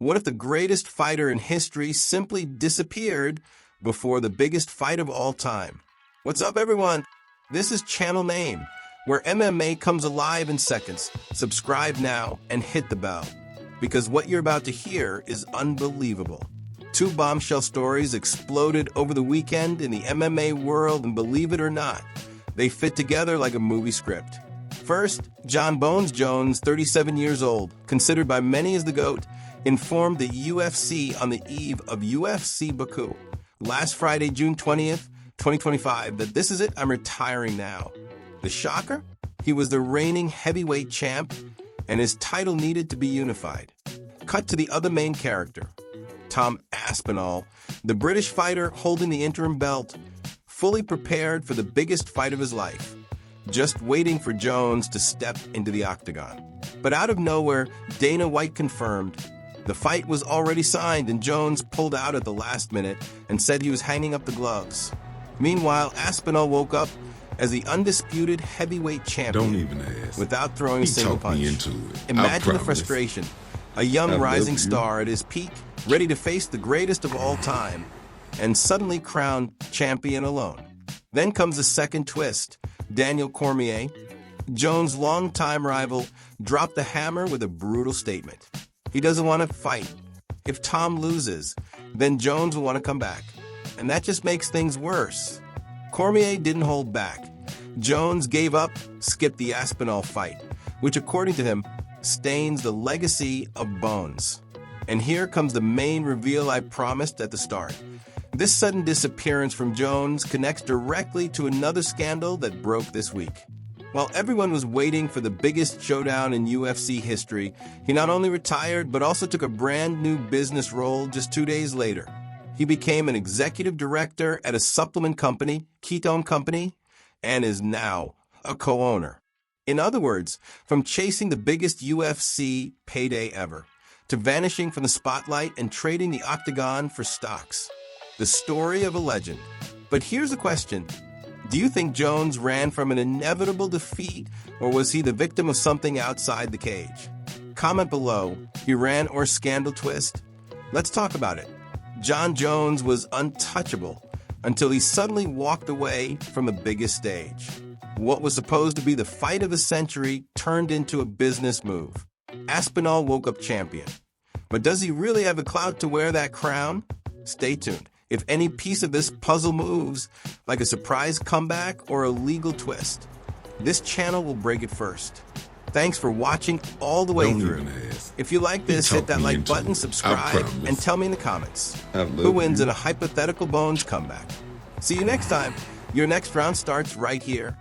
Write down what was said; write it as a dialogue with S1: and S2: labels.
S1: What if the greatest fighter in history simply disappeared before the biggest fight of all time? What's up, everyone? This is Channel Name, where MMA comes alive in seconds. Subscribe now and hit the bell, because what you're about to hear is unbelievable. Two bombshell stories exploded over the weekend in the MMA world, and believe it or not, they fit together like a movie script. First, Jon Jones, 37 years old, considered by many as the GOAT, informed the UFC on the eve of UFC Baku last Friday, June 20th, 2025, that this is it, I'm retiring now. The shocker? He was the reigning heavyweight champ, and his title needed to be unified. Cut to the other main character, Tom Aspinall, the British fighter holding the interim belt, fully prepared for the biggest fight of his life, just waiting for Jones to step into the octagon. But out of nowhere, Dana White confirmed the fight was already signed, and Jones pulled out at the last minute and said he was hanging up the gloves. Meanwhile, Aspinall woke up as the undisputed heavyweight champion.
S2: Don't even ask.
S1: Without throwing a single punch.
S2: Me into it.
S1: Imagine the frustration. A young rising star at his peak, ready to face the greatest of all time, and suddenly crowned champion alone. Then comes a second twist. Daniel Cormier, Jones' longtime rival, dropped the hammer with a brutal statement. He doesn't want to fight. If Tom loses, then Jones will want to come back. And that just makes things worse. Cormier didn't hold back. Jones gave up, skipped the Aspinall fight, which according to him, stains the legacy of Bones. And here comes the main reveal I promised at the start. This sudden disappearance from Jones connects directly to another scandal that broke this week. While everyone was waiting for the biggest showdown in UFC history, he not only retired but also took a brand new business role just 2 days later. He became an executive director at a supplement company, Ketone Company, and is now a co-owner. In other words, from chasing the biggest UFC payday ever to vanishing from the spotlight and trading the octagon for stocks. The story of a legend. But here's the question. Do you think Jones ran from an inevitable defeat, or was he the victim of something outside the cage? Comment below, he ran or scandal twist? Let's talk about it. Jon Jones was untouchable until he suddenly walked away from the biggest stage. What was supposed to be the fight of the century turned into a business move. Aspinall woke up champion. But does he really have the clout to wear that crown? Stay tuned. If any piece of this puzzle moves, like a surprise comeback or a legal twist, this channel will break it first. Thanks for watching all the way through. If you like this, hit that like button, subscribe, and tell me in the comments who wins in a hypothetical Bones comeback. See you next time. Your next round starts right here.